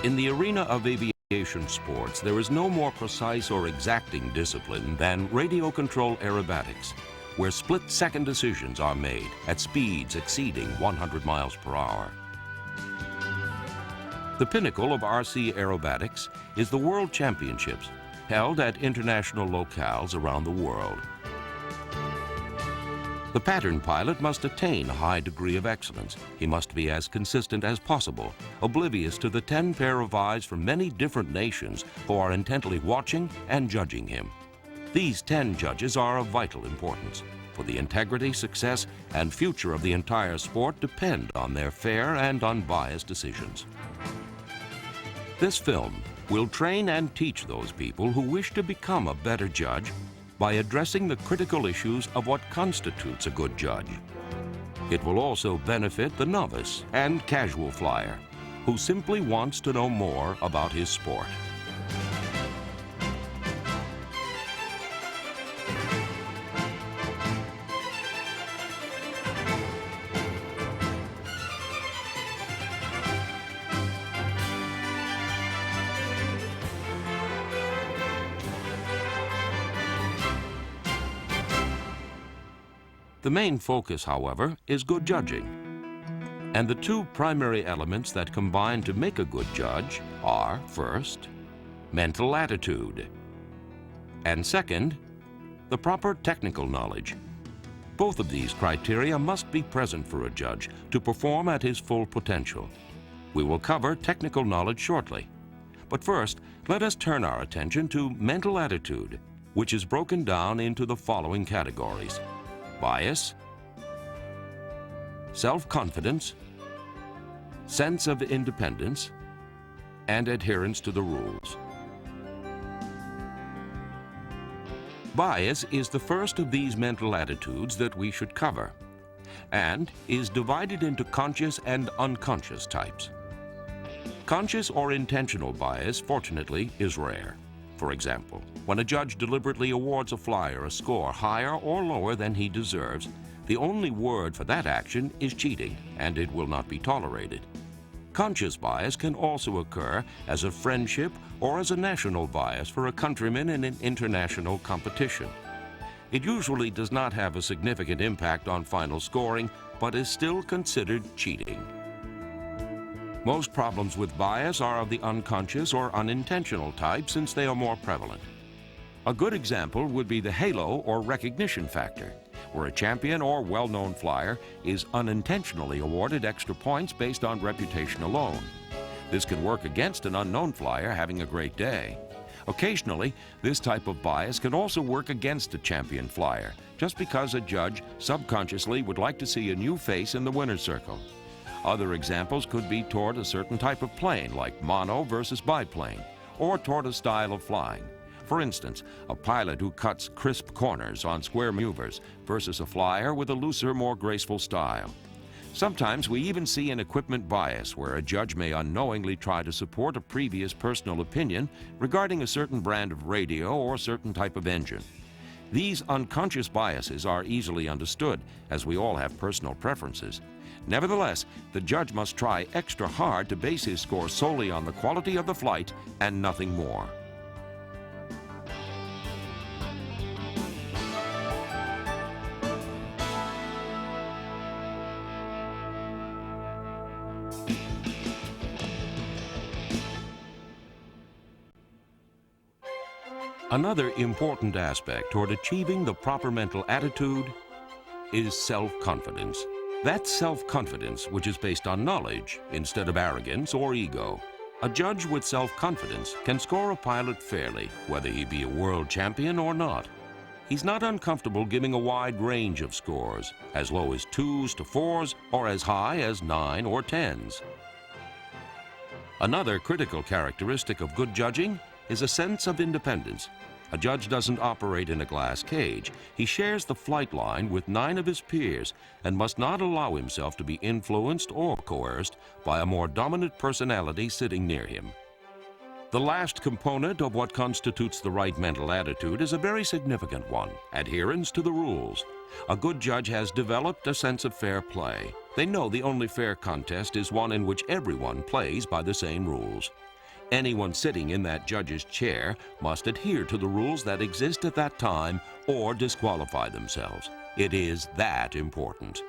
In the arena of aviation sports, there is no more precise or exacting discipline than radio control aerobatics, where split-second decisions are made at speeds exceeding 100 miles per hour. The pinnacle of RC aerobatics is the World Championships, held at international locales around the world. The pattern pilot must attain a high degree of excellence. He must be as consistent as possible, oblivious to the 10 pair of eyes from many different nations who are intently watching and judging him. These 10 judges are of vital importance, for the integrity, success, and future of the entire sport depend on their fair and unbiased decisions. This film will train and teach those people who wish to become a better judge by addressing the critical issues of what constitutes a good judge. It will also benefit the novice and casual flyer who simply wants to know more about his sport. The main focus, however, is good judging. And the two primary elements that combine to make a good judge are, first, mental attitude, and second, the proper technical knowledge. Both of these criteria must be present for a judge to perform at his full potential. We will cover technical knowledge shortly. But first, let us turn our attention to mental attitude, which is broken down into the following categories: bias, self-confidence, sense of independence, and adherence to the rules. Bias is the first of these mental attitudes that we should cover, and is divided into conscious and unconscious types. Conscious or intentional bias, fortunately, is rare. For example, when a judge deliberately awards a flyer a score higher or lower than he deserves, the only word for that action is cheating, and it will not be tolerated. Conscious bias can also occur as a friendship or as a national bias for a countryman in an international competition. It usually does not have a significant impact on final scoring, but is still considered cheating. Most problems with bias are of the unconscious or unintentional type, since they are more prevalent. A good example would be the halo or recognition factor, where a champion or well-known flyer is unintentionally awarded extra points based on reputation alone. This can work against an unknown flyer having a great day. Occasionally, this type of bias can also work against a champion flyer, just because a judge subconsciously would like to see a new face in the winner's circle. Other examples could be toward a certain type of plane, like mono versus biplane, or toward a style of flying. For instance, a pilot who cuts crisp corners on square maneuvers versus a flyer with a looser, more graceful style. Sometimes we even see an equipment bias, where a judge may unknowingly try to support a previous personal opinion regarding a certain brand of radio or certain type of engine. These unconscious biases are easily understood, as we all have personal preferences. Nevertheless, the judge must try extra hard to base his score solely on the quality of the flight and nothing more. Another important aspect toward achieving the proper mental attitude is self-confidence. That's self-confidence which is based on knowledge instead of arrogance or ego. A judge with self-confidence can score a pilot fairly, whether he be a world champion or not. He's not uncomfortable giving a wide range of scores, as low as 2s to 4s or as high as 9 or 10s. Another critical characteristic of good judging is a sense of independence. A judge doesn't operate in a glass cage. He shares the flight line with 9 of his peers and must not allow himself to be influenced or coerced by a more dominant personality sitting near him. The last component of what constitutes the right mental attitude is a very significant one: adherence to the rules. A good judge has developed a sense of fair play. They know the only fair contest is one in which everyone plays by the same rules. Anyone sitting in that judge's chair must adhere to the rules that exist at that time or disqualify themselves. It is that important.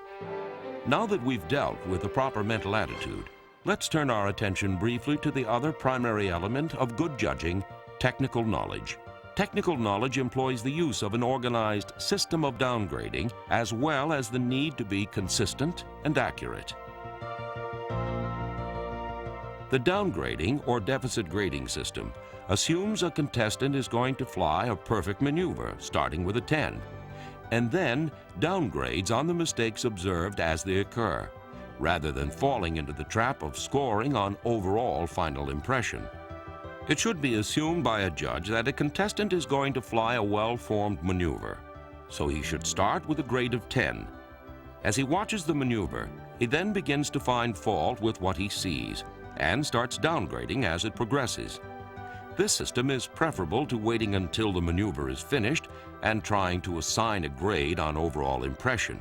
Now that we've dealt with the proper mental attitude, let's turn our attention briefly to the other primary element of good judging, technical knowledge. Technical knowledge employs the use of an organized system of downgrading as well as the need to be consistent and accurate. The downgrading or deficit grading system assumes a contestant is going to fly a perfect maneuver starting with a 10, and then downgrades on the mistakes observed as they occur, rather than falling into the trap of scoring on overall final impression. It should be assumed by a judge that a contestant is going to fly a well-formed maneuver, so he should start with a grade of 10. As he watches the maneuver, he then begins to find fault with what he sees and starts downgrading as it progresses. This system is preferable to waiting until the maneuver is finished and trying to assign a grade on overall impression.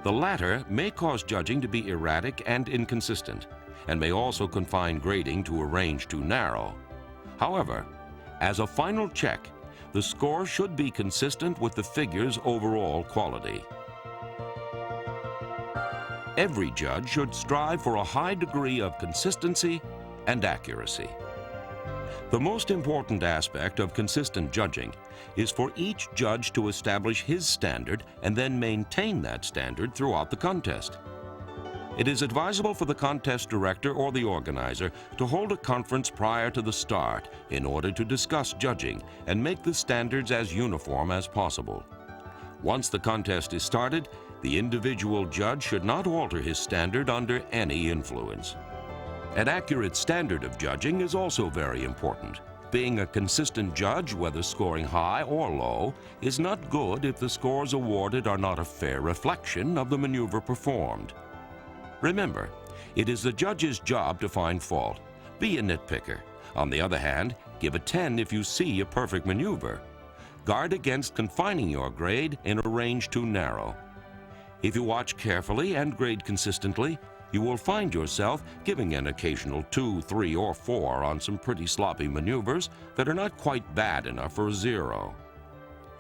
The latter may cause judging to be erratic and inconsistent, and may also confine grading to a range too narrow. However, as a final check, the score should be consistent with the figure's overall quality. Every judge should strive for a high degree of consistency and accuracy. The most important aspect of consistent judging is for each judge to establish his standard and then maintain that standard throughout the contest. It is advisable for the contest director or the organizer to hold a conference prior to the start in order to discuss judging and make the standards as uniform as possible. Once the contest is started, the individual judge should not alter his standard under any influence. An accurate standard of judging is also very important. Being a consistent judge, whether scoring high or low, is not good if the scores awarded are not a fair reflection of the maneuver performed. Remember, it is the judge's job to find fault. Be a nitpicker. On the other hand, give a 10 if you see a perfect maneuver. Guard against confining your grade in a range too narrow. If you watch carefully and grade consistently, you will find yourself giving an occasional 2, 3, or 4 on some pretty sloppy maneuvers that are not quite bad enough for a 0.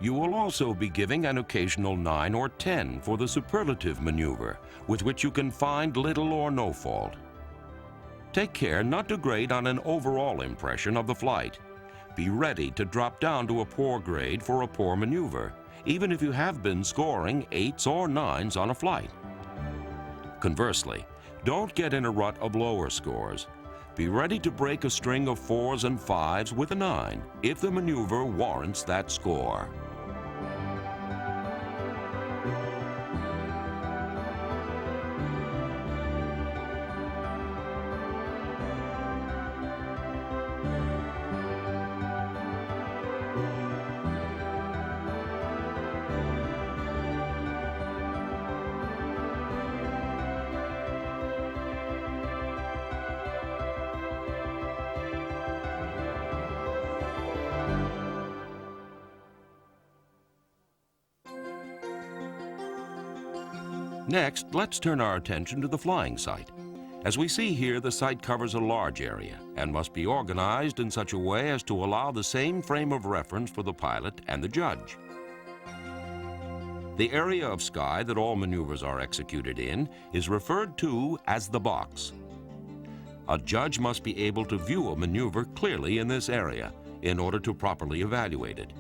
You will also be giving an occasional 9 or 10 for the superlative maneuver, with which you can find little or no fault. Take care not to grade on an overall impression of the flight. Be ready to drop down to a poor grade for a poor maneuver, even if you have been scoring 8s or 9s on a flight. Conversely, don't get in a rut of lower scores. Be ready to break a string of 4s and 5s with a 9 if the maneuver warrants that score. Next, let's turn our attention to the flying site. As we see here, the site covers a large area and must be organized in such a way as to allow the same frame of reference for the pilot and the judge. The area of sky that all maneuvers are executed in is referred to as the box. A judge must be able to view a maneuver clearly in this area in order to properly evaluate it.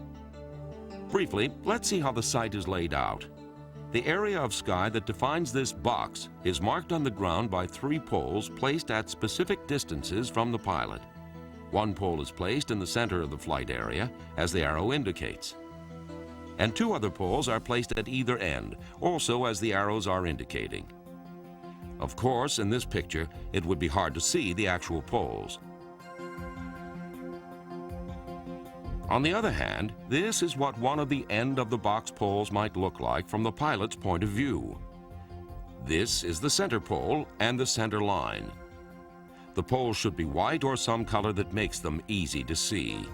Briefly, let's see how the site is laid out. The area of sky that defines this box is marked on the ground by 3 poles placed at specific distances from the pilot. 1 pole is placed in the center of the flight area, as the arrow indicates. And 2 other poles are placed at either end, also as the arrows are indicating. Of course, in this picture, it would be hard to see the actual poles. On the other hand, this is what one of the end of the box poles might look like from the pilot's point of view. This is the center pole and the center line. The poles should be white or some color that makes them easy to see.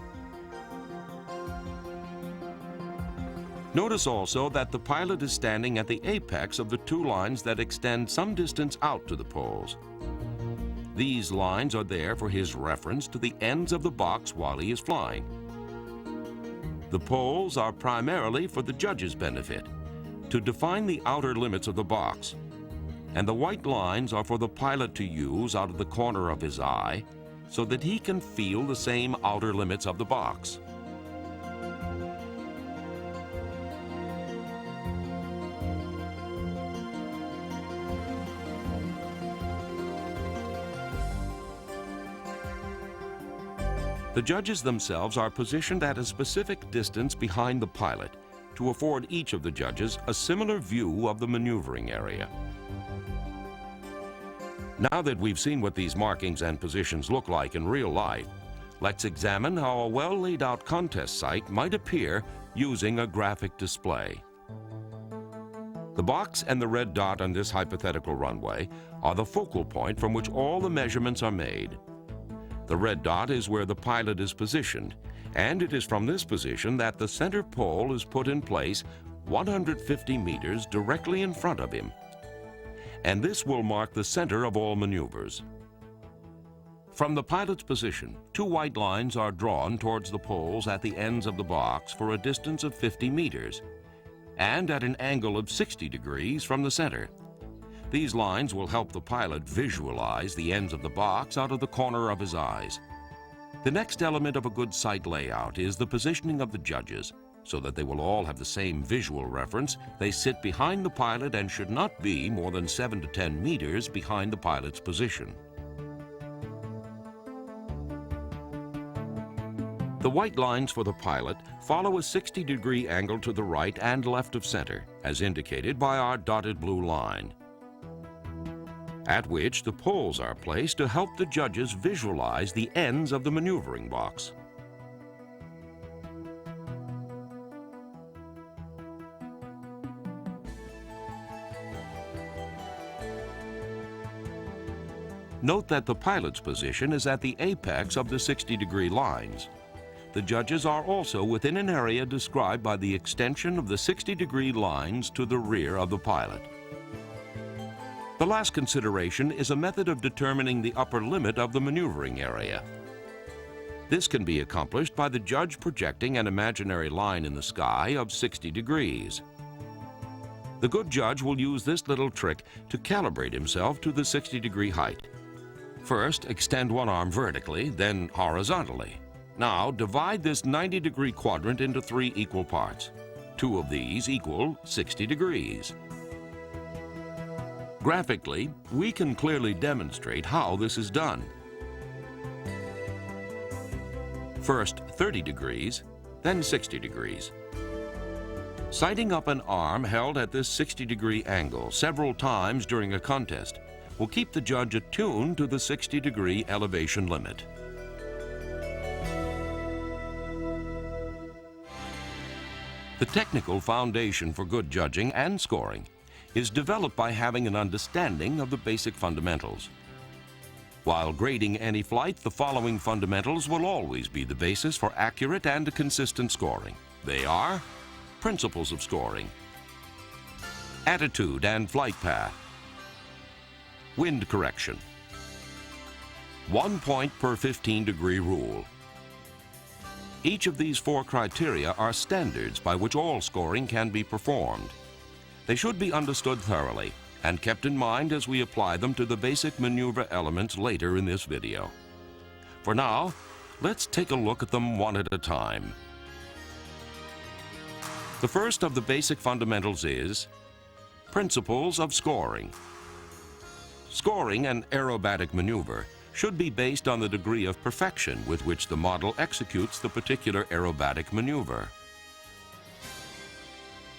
Notice also that the pilot is standing at the apex of the 2 lines that extend some distance out to the poles. These lines are there for his reference to the ends of the box while he is flying. The poles are primarily for the judge's benefit, to define the outer limits of the box, and the white lines are for the pilot to use out of the corner of his eye so that he can feel the same outer limits of the box. The judges themselves are positioned at a specific distance behind the pilot to afford each of the judges a similar view of the maneuvering area. Now that we've seen what these markings and positions look like in real life, let's examine how a well laid out contest site might appear using a graphic display. The box and the red dot on this hypothetical runway are the focal point from which all the measurements are made. The red dot is where the pilot is positioned, and it is from this position that the center pole is put in place 150 meters directly in front of him. And this will mark the center of all maneuvers. From the pilot's position, two white lines are drawn towards the poles at the ends of the box for a distance of 50 meters, and at an angle of 60 degrees from the center. These lines will help the pilot visualize the ends of the box out of the corner of his eyes. The next element of a good site layout is the positioning of the judges, so that they will all have the same visual reference. They sit behind the pilot and should not be more than 7 to 10 meters behind the pilot's position. The white lines for the pilot follow a 60-degree angle to the right and left of center, as indicated by our dotted blue line, at which the poles are placed to help the judges visualize the ends of the maneuvering box. Note that the pilot's position is at the apex of the 60-degree lines. The judges are also within an area described by the extension of the 60-degree lines to the rear of the pilot. The last consideration is a method of determining the upper limit of the maneuvering area. This can be accomplished by the judge projecting an imaginary line in the sky of 60 degrees. The good judge will use this little trick to calibrate himself to the 60-degree height. First, extend one arm vertically, then horizontally. Now, divide this 90-degree quadrant into 3 equal parts. 2 of these equal 60 degrees. Graphically, we can clearly demonstrate how this is done. First 30 degrees, then 60 degrees. Sighting up an arm held at this 60-degree angle several times during a contest will keep the judge attuned to the 60-degree elevation limit. The technical foundation for good judging and scoring is developed by having an understanding of the basic fundamentals. While grading any flight, the following fundamentals will always be the basis for accurate and consistent scoring. They are principles of scoring, attitude and flight path, wind correction, 1 point per 15-degree rule. Each of these 4 criteria are standards by which all scoring can be performed. They should be understood thoroughly and kept in mind as we apply them to the basic maneuver elements later in this video. For now, let's take a look at them one at a time. The first of the basic fundamentals is principles of scoring. Scoring an aerobatic maneuver should be based on the degree of perfection with which the model executes the particular aerobatic maneuver.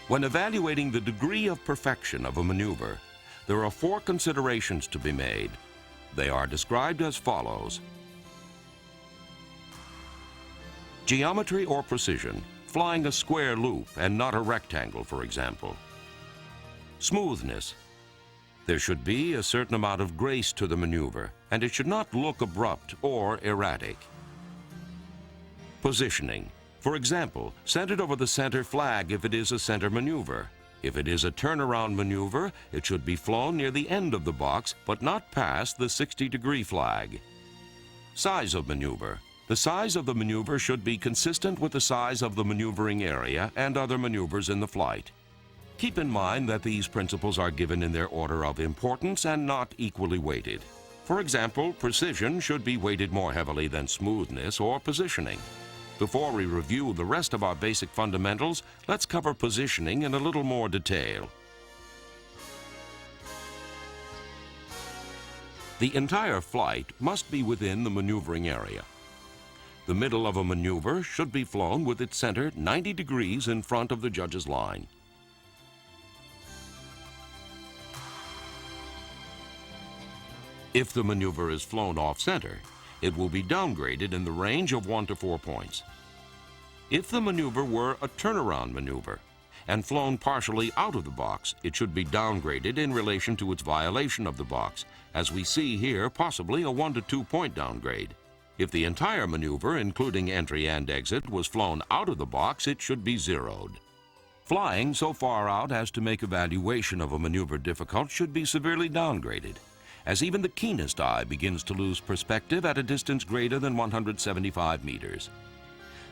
When evaluating the degree of perfection of a maneuver, there are 4 considerations to be made. They are described as follows. Geometry or precision, flying a square loop and not a rectangle, for example. Smoothness. There should be a certain amount of grace to the maneuver, and it should not look abrupt or erratic. Positioning. For example, centered over the center flag if it is a center maneuver, If it is a turnaround maneuver, it should be flown near the end of the box, but not past the 60-degree flag. Size of maneuver. The size of the maneuver should be consistent with the size of the maneuvering area and other maneuvers in the flight. Keep in mind that these principles are given in their order of importance and not equally weighted. For example, precision should be weighted more heavily than smoothness or positioning. Before we review the rest of our basic fundamentals, let's cover positioning in a little more detail. The entire flight must be within the maneuvering area. The middle of a maneuver should be flown with its center 90 degrees in front of the judge's line. If the maneuver is flown off-center, it will be downgraded in the range of 1 to 4 points. If the maneuver were a turnaround maneuver and flown partially out of the box, it should be downgraded in relation to its violation of the box, as we see here, possibly a 1 to 2 point downgrade. If the entire maneuver, including entry and exit, was flown out of the box, it should be zeroed. Flying so far out as to make evaluation of a maneuver difficult should be severely downgraded, as even the keenest eye begins to lose perspective at a distance greater than 175 meters.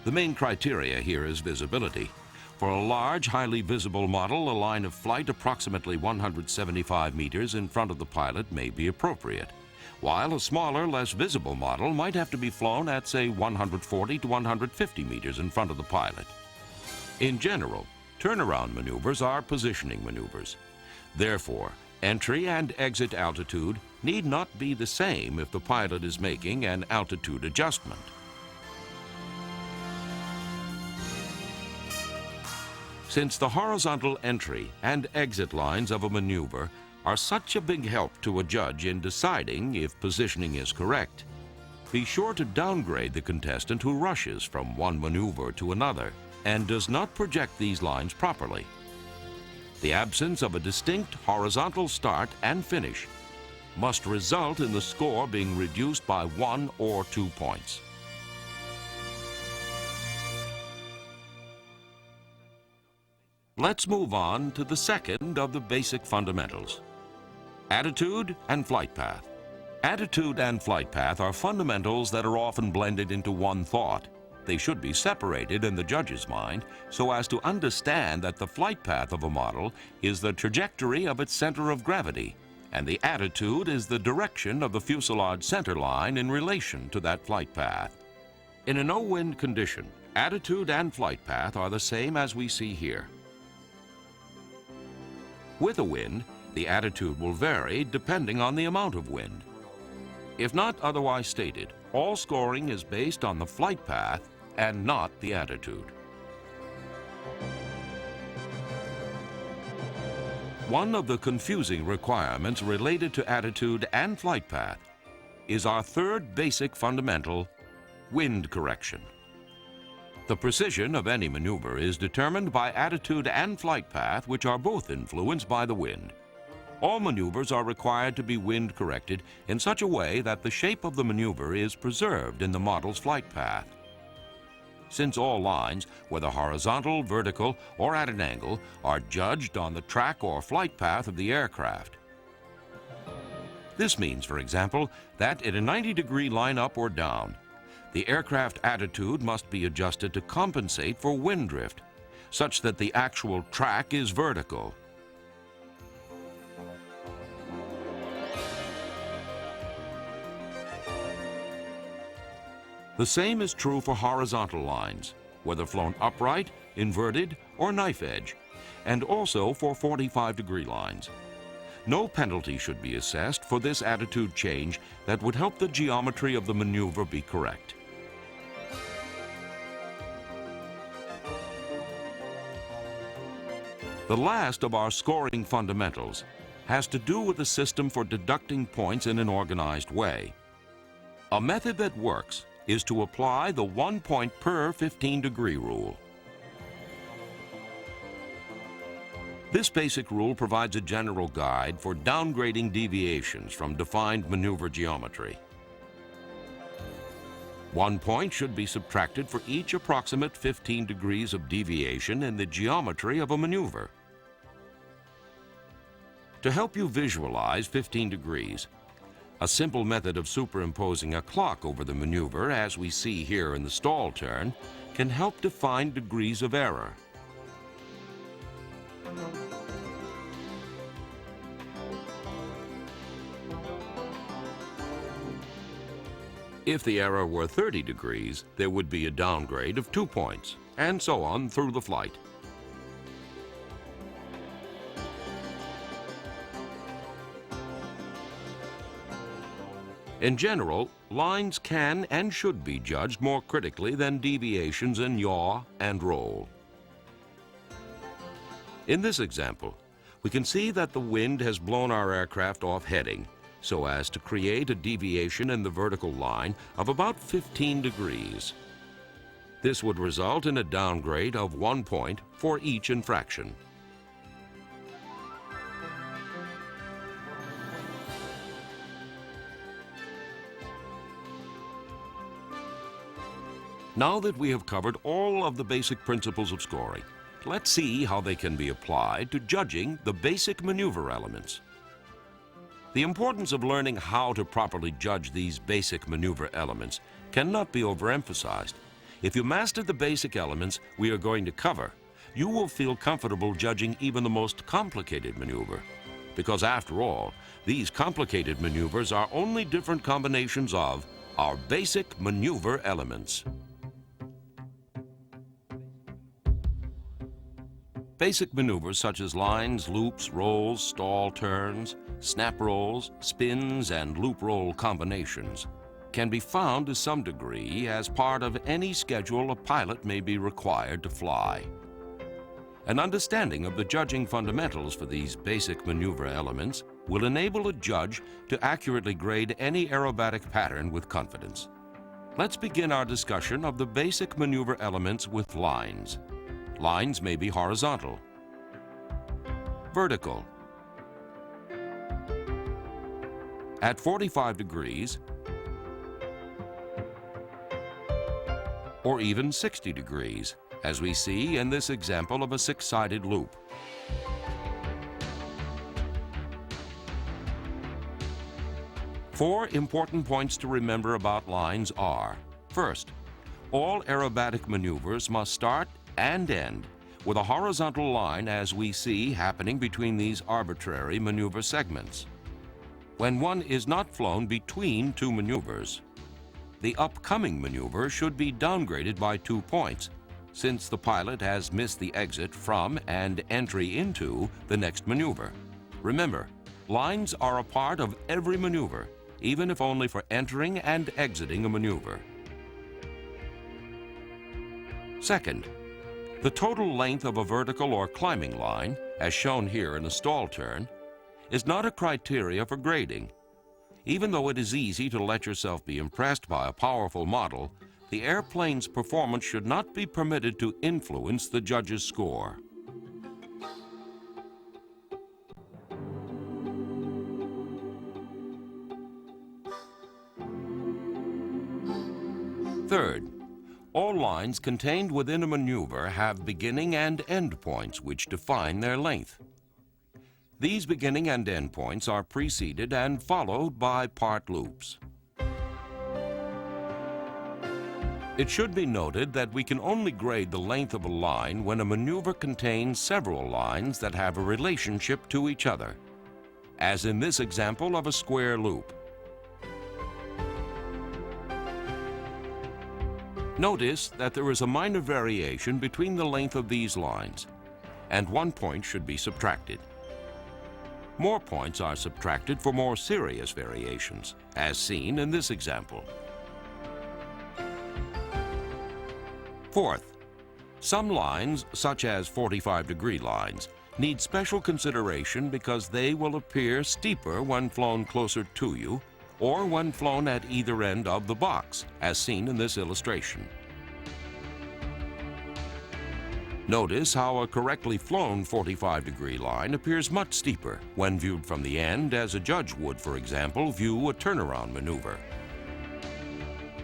The main criteria here is visibility. For a large, highly visible model, a line of flight approximately 175 meters in front of the pilot may be appropriate, while a smaller, less visible model might have to be flown at, say, 140 to 150 meters in front of the pilot. In general, turnaround maneuvers are positioning maneuvers. Therefore, entry and exit altitude need not be the same if the pilot is making an altitude adjustment. Since the horizontal entry and exit lines of a maneuver are such a big help to a judge in deciding if positioning is correct, be sure to downgrade the contestant who rushes from one maneuver to another and does not project these lines properly. The absence of a distinct horizontal start and finish must result in the score being reduced by 1 or 2 points. Let's move on to the second of the basic fundamentals: attitude and flight path. Attitude and flight path are fundamentals that are often blended into one thought. They should be separated in the judge's mind so as to understand that the flight path of a model is the trajectory of its center of gravity, and the attitude is the direction of the fuselage center line in relation to that flight path. In a no-wind condition, attitude and flight path are the same as we see here. With a wind, the attitude will vary depending on the amount of wind. If not otherwise stated, all scoring is based on the flight path and not the attitude. One of the confusing requirements related to attitude and flight path is our third basic fundamental: wind correction. The precision of any maneuver is determined by attitude and flight path, which are both influenced by the wind. All maneuvers are required to be wind corrected in such a way that the shape of the maneuver is preserved in the model's flight path. Since all lines, whether horizontal, vertical, or at an angle, are judged on the track or flight path of the aircraft. This means, for example, that in a 90-degree line up or down, the aircraft attitude must be adjusted to compensate for wind drift, such that the actual track is vertical. The same is true for horizontal lines, whether flown upright, inverted, or knife edge, and also for 45-degree lines. No penalty should be assessed for this attitude change that would help the geometry of the maneuver be correct. The last of our scoring fundamentals has to do with a system for deducting points in an organized way. A method that works is to apply the 1 point per 15-degree rule. This basic rule provides a general guide for downgrading deviations from defined maneuver geometry. 1 point should be subtracted for each approximate 15 degrees of deviation in the geometry of a maneuver. To help you visualize 15 degrees, a simple method of superimposing a clock over the maneuver, as we see here in the stall turn, can help define degrees of error. If the error were 30 degrees, there would be a downgrade of 2 points, and so on through the flight. In general, lines can and should be judged more critically than deviations in yaw and roll. In this example, we can see that the wind has blown our aircraft off heading, so as to create a deviation in the vertical line of about 15 degrees. This would result in a downgrade of 1 point for each infraction. Now that we have covered all of the basic principles of scoring, let's see how they can be applied to judging the basic maneuver elements. The importance of learning how to properly judge these basic maneuver elements cannot be overemphasized. If you master the basic elements we are going to cover, you will feel comfortable judging even the most complicated maneuver. Because after all, these complicated maneuvers are only different combinations of our basic maneuver elements. Basic maneuvers such as lines, loops, rolls, stall turns, snap rolls, spins, and loop roll combinations can be found to some degree as part of any schedule a pilot may be required to fly. An understanding of the judging fundamentals for these basic maneuver elements will enable a judge to accurately grade any aerobatic pattern with confidence. Let's begin our discussion of the basic maneuver elements with lines. Lines may be horizontal, vertical, at 45 degrees, or even 60 degrees, as we see in this example of a 6-sided loop. Four important points to remember about lines are: first, all aerobatic maneuvers must start and end with a horizontal line, as we see happening between these arbitrary maneuver segments. When one is not flown between two maneuvers, the upcoming maneuver should be downgraded by 2 points, since the pilot has missed the exit from and entry into the next maneuver. Remember, lines are a part of every maneuver, even if only for entering and exiting a maneuver. Second, the total length of a vertical or climbing line, as shown here in a stall turn, is not a criteria for grading. Even though it is easy to let yourself be impressed by a powerful model, the airplane's performance should not be permitted to influence the judge's score. Third, all lines contained within a maneuver have beginning and end points which define their length. These beginning and end points are preceded and followed by part loops. It should be noted that we can only grade the length of a line when a maneuver contains several lines that have a relationship to each other, as in this example of a square loop. Notice that there is a minor variation between the length of these lines, and 1 point should be subtracted. More points are subtracted for more serious variations, as seen in this example. Fourth, some lines, such as 45-degree lines, need special consideration because they will appear steeper when flown closer to you or when flown at either end of the box, as seen in this illustration. Notice how a correctly flown 45-degree line appears much steeper when viewed from the end, as a judge would, for example, view a turnaround maneuver.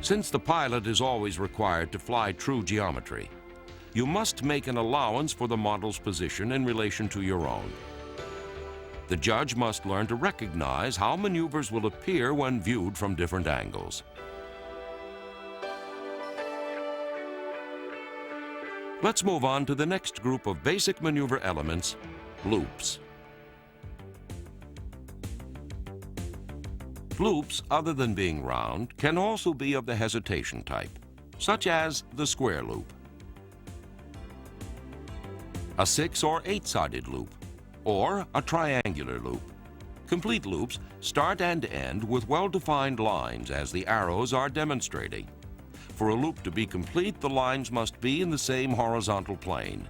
Since the pilot is always required to fly true geometry, you must make an allowance for the model's position in relation to your own. The judge must learn to recognize how maneuvers will appear when viewed from different angles. Let's move on to the next group of basic maneuver elements, loops. Loops, other than being round, can also be of the hesitation type, such as the square loop, a 6 or 8-sided loop, or a triangular loop. Complete loops start and end with well-defined lines, as the arrows are demonstrating. For a loop to be complete, the lines must be in the same horizontal plane.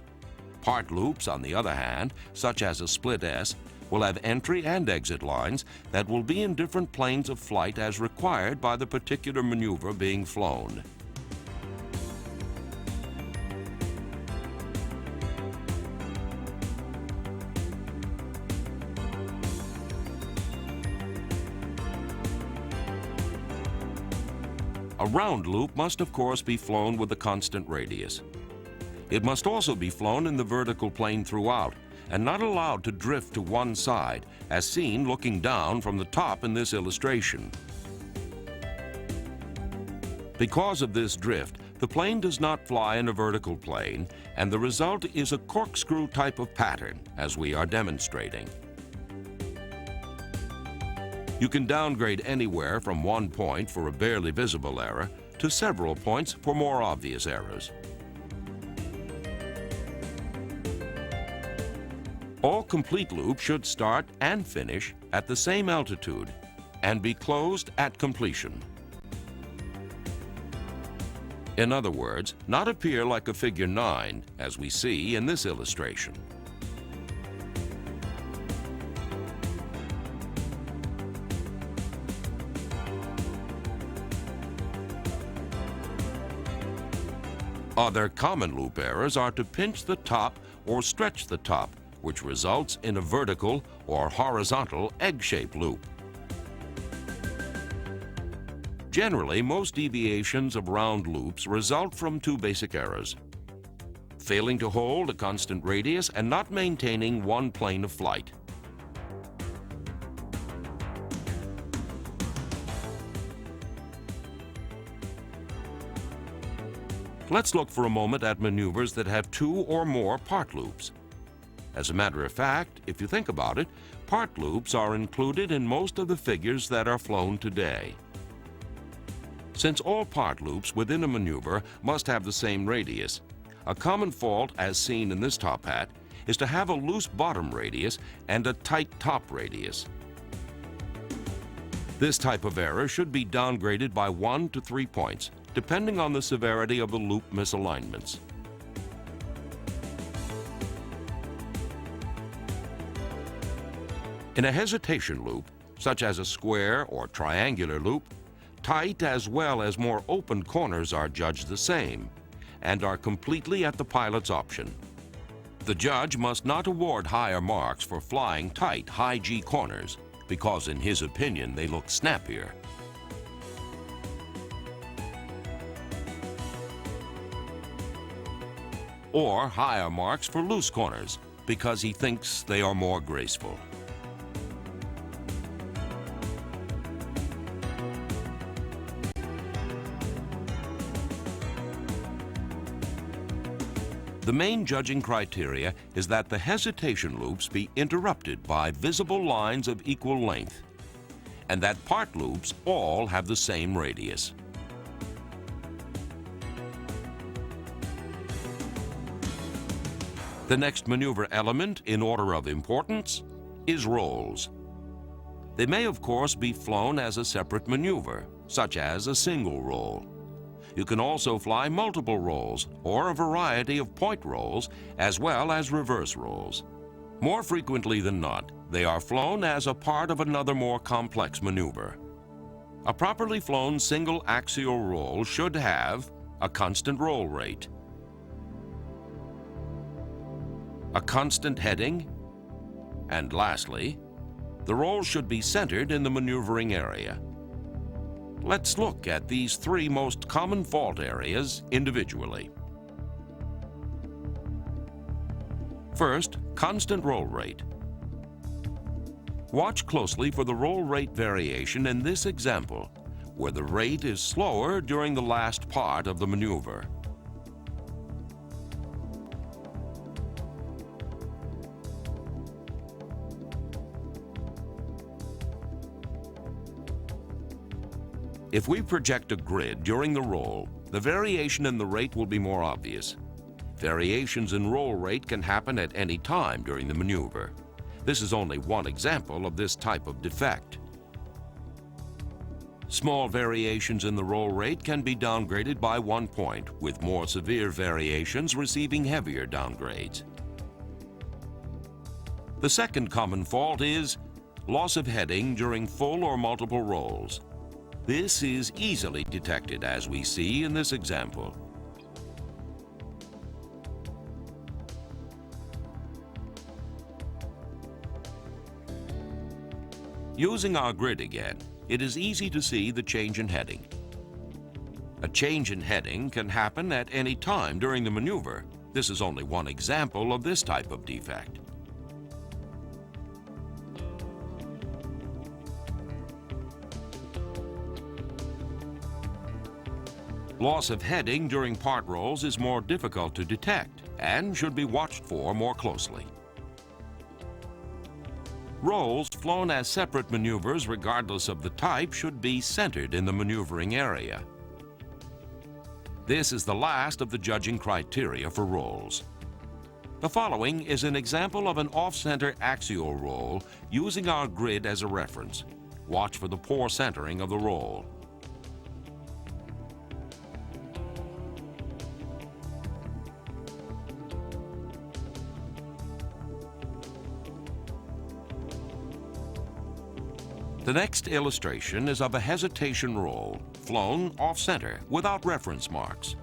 Part loops, on the other hand, such as a split S, will have entry and exit lines that will be in different planes of flight as required by the particular maneuver being flown. A round loop must, of course, be flown with a constant radius. It must also be flown in the vertical plane throughout and not allowed to drift to one side, as seen looking down from the top in this illustration. Because of this drift, the plane does not fly in a vertical plane, and the result is a corkscrew type of pattern, as we are demonstrating. You can downgrade anywhere from 1 point for a barely visible error to several points for more obvious errors. All complete loops should start and finish at the same altitude and be closed at completion. In other words, not appear like a figure 9, as we see in this illustration. Other common loop errors are to pinch the top or stretch the top, which results in a vertical or horizontal egg-shaped loop. Generally, most deviations of round loops result from 2 basic errors: failing to hold a constant radius and not maintaining one plane of flight. Let's look for a moment at maneuvers that have 2 or more part loops. As a matter of fact, if you think about it, part loops are included in most of the figures that are flown today. Since all part loops within a maneuver must have the same radius, a common fault, as seen in this top hat, is to have a loose bottom radius and a tight top radius. This type of error should be downgraded by 1 to 3 points, depending on the severity of the loop misalignments. In a hesitation loop, such as a square or triangular loop, tight as well as more open corners are judged the same and are completely at the pilot's option. The judge must not award higher marks for flying tight high G corners, because in his opinion they look snappier. Or higher marks for loose corners, because he thinks they are more graceful. The main judging criteria is that the hesitation loops be interrupted by visible lines of equal length, and that part loops all have the same radius. The next maneuver element in order of importance is rolls. They may, of course, be flown as a separate maneuver, such as a single roll. You can also fly multiple rolls or a variety of point rolls as well as reverse rolls. More frequently than not, they are flown as a part of another more complex maneuver. A properly flown single axial roll should have a constant roll rate, a constant heading, and lastly, the roll should be centered in the maneuvering area. Let's look at these 3 most common fault areas individually. First, constant roll rate. Watch closely for the roll rate variation in this example, where the rate is slower during the last part of the maneuver. If we project a grid during the roll, the variation in the rate will be more obvious. Variations in roll rate can happen at any time during the maneuver. This is only one example of this type of defect. Small variations in the roll rate can be downgraded by 1 point, with more severe variations receiving heavier downgrades. The second common fault is loss of heading during full or multiple rolls. This is easily detected, as we see in this example. Using our grid again, it is easy to see the change in heading. A change in heading can happen at any time during the maneuver. This is only one example of this type of defect. Loss of heading during part rolls is more difficult to detect and should be watched for more closely. Rolls flown as separate maneuvers regardless of the type should be centered in the maneuvering area. This is the last of the judging criteria for rolls. The following is an example of an off-center axial roll using our grid as a reference. Watch for the poor centering of the roll. The next illustration is of a hesitation roll, flown off-center without reference marks.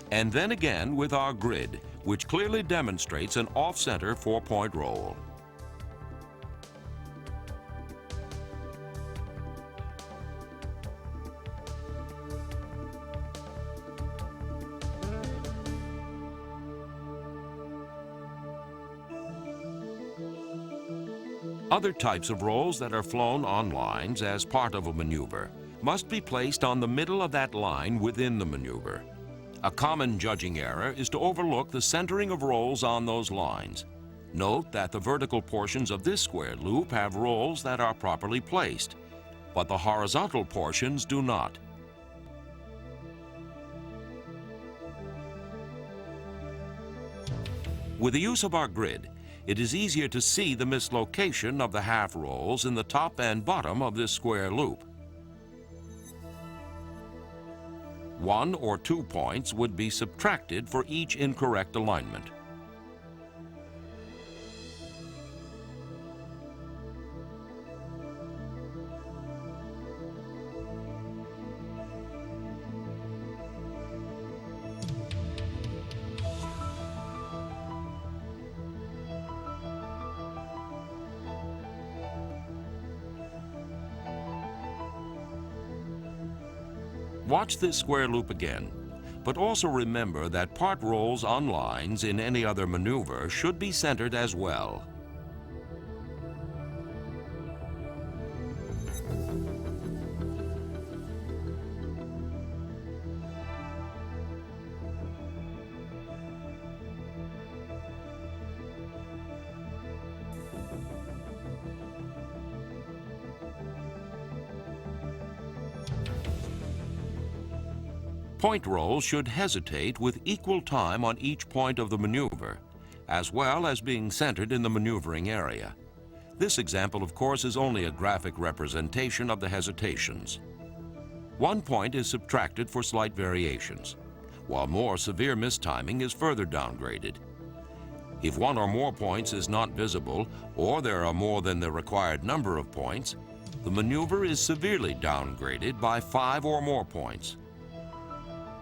And then again with our grid, which clearly demonstrates an off-center 4-point roll. Other types of rolls that are flown on lines as part of a maneuver must be placed on the middle of that line within the maneuver. A common judging error is to overlook the centering of rolls on those lines. Note that the vertical portions of this square loop have rolls that are properly placed, but the horizontal portions do not. With the use of our grid, it is easier to see the mislocation of the half rolls in the top and bottom of this square loop. 1 or 2 points would be subtracted for each incorrect alignment. Watch this square loop again, but also remember that part rolls on lines in any other maneuver should be centered as well. Point rolls should hesitate with equal time on each point of the maneuver, as well as being centered in the maneuvering area. This example, of course, is only a graphic representation of the hesitations. 1 point is subtracted for slight variations, while more severe mistiming is further downgraded. If 1 or more points is not visible, or there are more than the required number of points, the maneuver is severely downgraded by 5 or more points.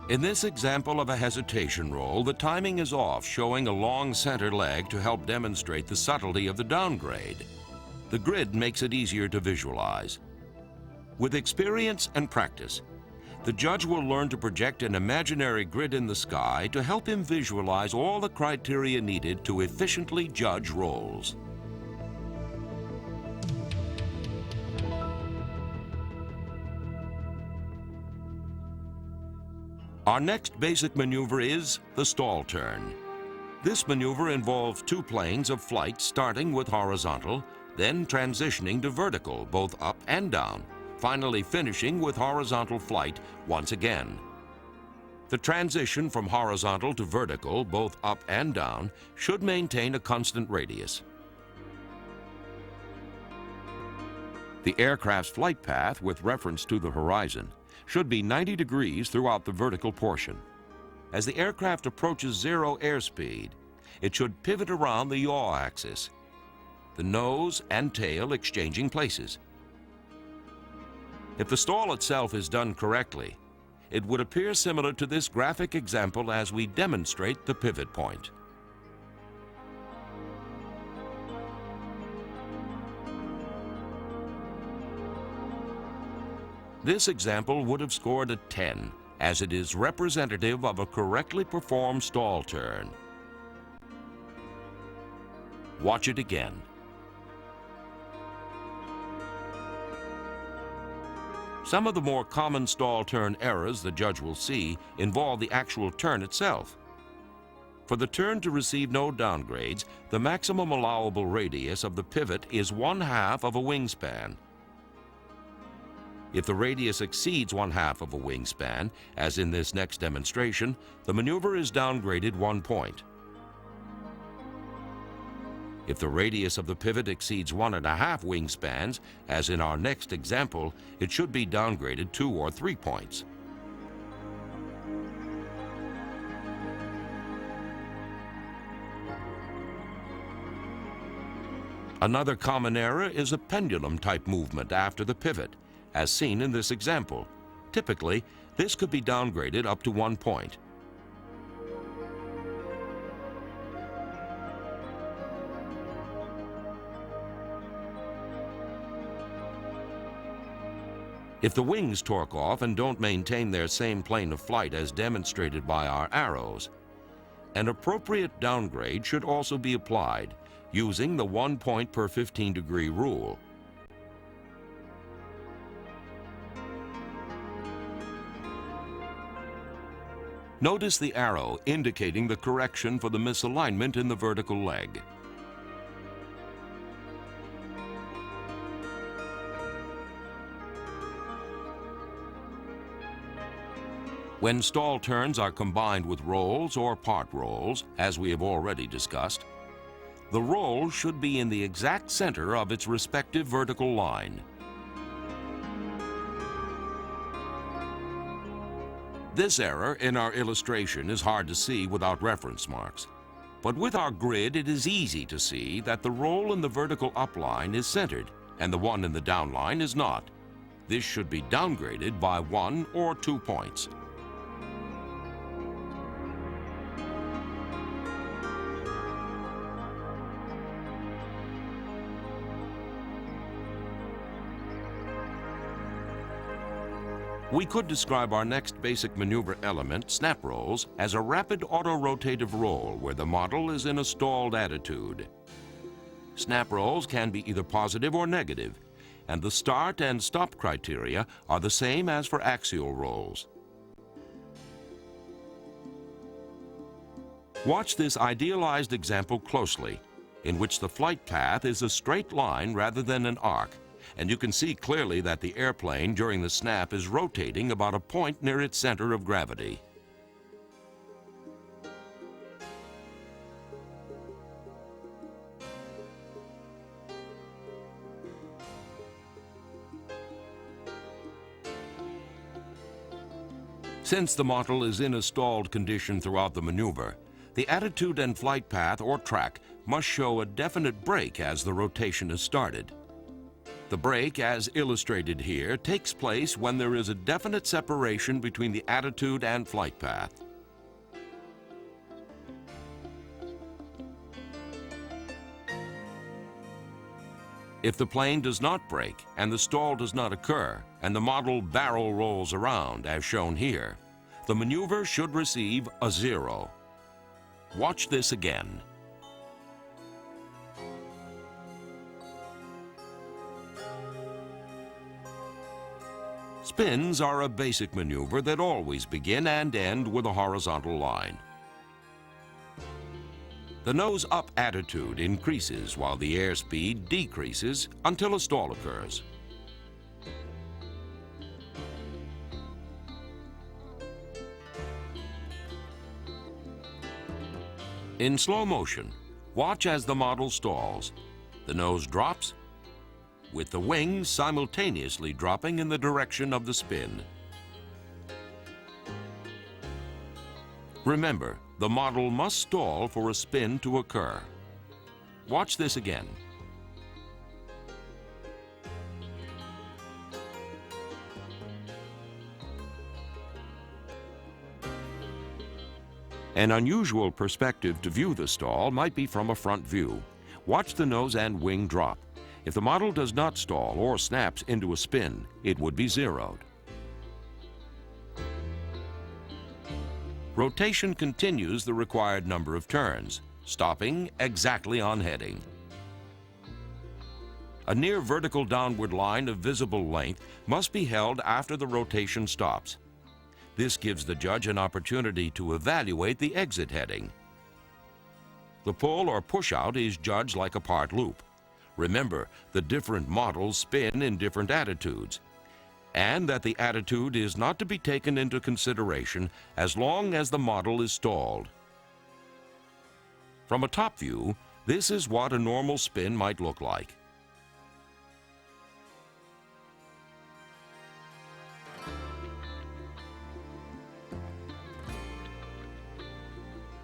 In this example of a hesitation roll, the timing is off, showing a long center leg to help demonstrate the subtlety of the downgrade. The grid makes it easier to visualize. With experience and practice, the judge will learn to project an imaginary grid in the sky to help him visualize all the criteria needed to efficiently judge rolls. Our next basic maneuver is the stall turn. This maneuver involves two planes of flight starting with horizontal, then transitioning to vertical, both up and down, finally finishing with horizontal flight once again. The transition from horizontal to vertical, both up and down, should maintain a constant radius. The aircraft's flight path with reference to the horizon should be 90 degrees throughout the vertical portion. As the aircraft approaches zero airspeed, it should pivot around the yaw axis, the nose and tail exchanging places. If the stall itself is done correctly, it would appear similar to this graphic example as we demonstrate the pivot point. This example would have scored a 10, as it is representative of a correctly performed stall turn. Watch it again. Some of the more common stall turn errors the judge will see involve the actual turn itself. For the turn to receive no downgrades, the maximum allowable radius of the pivot is 1/2 of a wingspan. If the radius exceeds 1/2 of a wingspan, as in this next demonstration, the maneuver is downgraded 1 point. If the radius of the pivot exceeds 1.5 wingspans, as in our next example, it should be downgraded 2 or 3 points. Another common error is a pendulum-type movement after the pivot, as seen in this example. Typically, this could be downgraded up to 1 point. If the wings torque off and don't maintain their same plane of flight as demonstrated by our arrows, an appropriate downgrade should also be applied using the 1 point per 15-degree rule. Notice the arrow indicating the correction for the misalignment in the vertical leg. When stall turns are combined with rolls or part rolls, as we have already discussed, the roll should be in the exact center of its respective vertical line. This error in our illustration is hard to see without reference marks. But with our grid, it is easy to see that the roll in the vertical upline is centered and the one in the downline is not. This should be downgraded by 1 or 2 points. We could describe our next basic maneuver element, snap rolls, as a rapid auto-rotative roll where the model is in a stalled attitude. Snap rolls can be either positive or negative, and the start and stop criteria are the same as for axial rolls. Watch this idealized example closely, in which the flight path is a straight line rather than an arc, and you can see clearly that the airplane during the snap is rotating about a point near its center of gravity. Since the model is in a stalled condition throughout the maneuver, the attitude and flight path or track must show a definite break as the rotation is started. The break, as illustrated here, takes place when there is a definite separation between the attitude and flight path. If the plane does not break and the stall does not occur and the model barrel rolls around, as shown here, the maneuver should receive a 0. Watch this again. Spins are a basic maneuver that always begin and end with a horizontal line. The nose-up attitude increases while the airspeed decreases until a stall occurs. In slow motion, watch as the model stalls. The nose drops, with the wings simultaneously dropping in the direction of the spin. Remember, the model must stall for a spin to occur. Watch this again. An unusual perspective to view the stall might be from a front view. Watch the nose and wing drop. If the model does not stall or snaps into a spin, it would be zeroed. Rotation continues the required number of turns, stopping exactly on heading. A near vertical downward line of visible length must be held after the rotation stops. This gives the judge an opportunity to evaluate the exit heading. The pull or push-out is judged like a part loop. Remember, the different models spin in different attitudes, and that the attitude is not to be taken into consideration as long as the model is stalled. From a top view, this is what a normal spin might look like.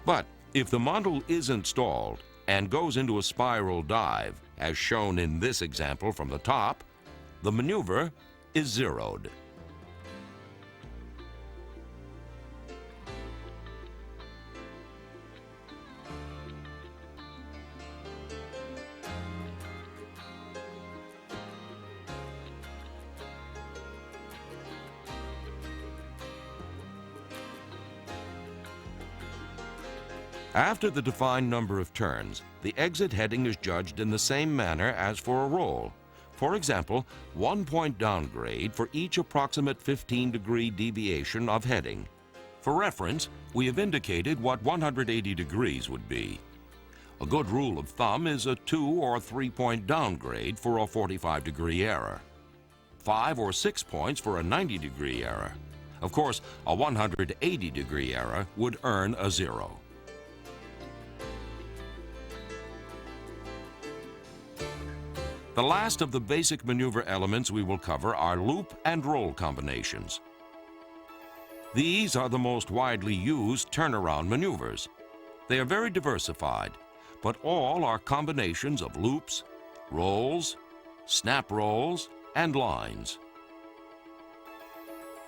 But if the model isn't stalled and goes into a spiral dive, as shown in this example from the top, the maneuver is zeroed. After the defined number of turns, the exit heading is judged in the same manner as for a roll. For example, 1 point downgrade for each approximate 15-degree deviation of heading. For reference, we have indicated what 180 degrees would be. A good rule of thumb is a 2 or 3 point downgrade for a 45-degree error. 5 or 6 points for a 90-degree error. Of course, a 180-degree error would earn a 0. The last of the basic maneuver elements we will cover are loop and roll combinations. These are the most widely used turnaround maneuvers. They are very diversified, but all are combinations of loops, rolls, snap rolls, and lines.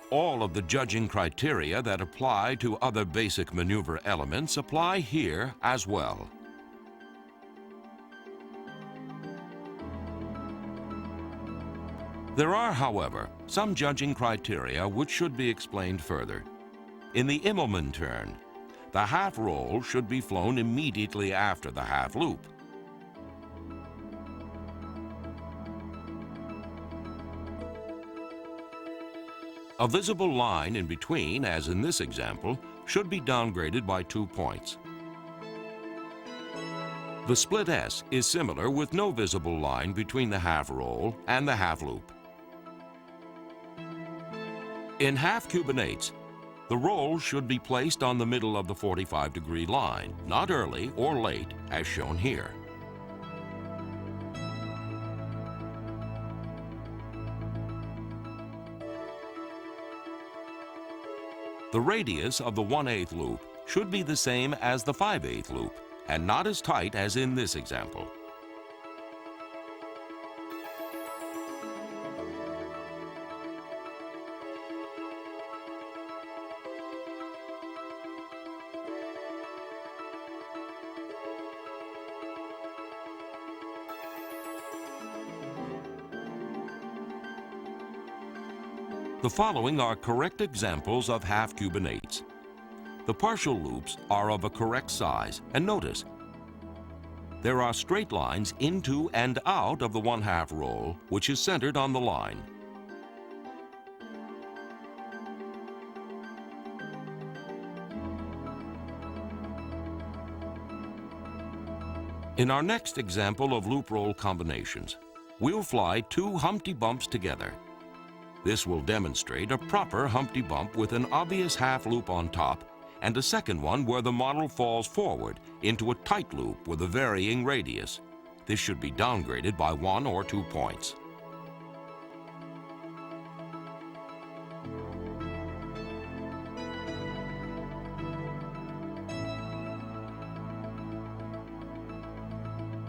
All of the judging criteria that apply to other basic maneuver elements apply here as well. There are, however, some judging criteria which should be explained further. In the Immelman turn, the half roll should be flown immediately after the half loop. A visible line in between, as in this example, should be downgraded by 2 points. The split S is similar with no visible line between the half roll and the half loop. In half cubonates, the roll should be placed on the middle of the 45-degree line, not early or late, as shown here. The radius of the 1/8 loop should be the same as the 5/8 loop, and not as tight as in this example. The following are correct examples of half cubonates. The partial loops are of a correct size, and notice, there are straight lines into and out of the 1/2 roll, which is centered on the line. In our next example of loop roll combinations, we'll fly two Humpty Bumps together. This will demonstrate a proper Humpty Bump with an obvious half loop on top and a second one where the model falls forward into a tight loop with a varying radius. This should be downgraded by 1 or 2 points.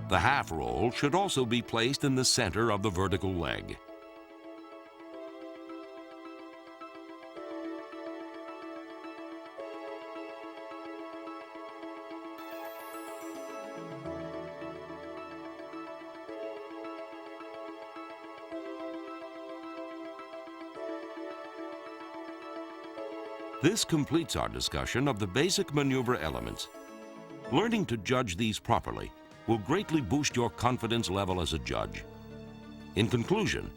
The half roll should also be placed in the center of the vertical leg. This completes our discussion of the basic maneuver elements. Learning to judge these properly will greatly boost your confidence level as a judge. In conclusion,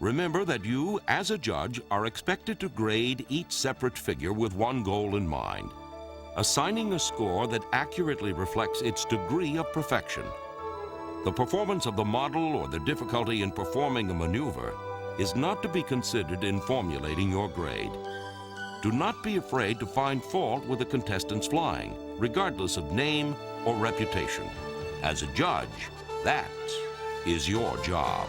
remember that you, as a judge, are expected to grade each separate figure with one goal in mind: assigning a score that accurately reflects its degree of perfection. The performance of the model or the difficulty in performing a maneuver is not to be considered in formulating your grade. Do not be afraid to find fault with a contestant's flying, regardless of name or reputation. As a judge, that is your job.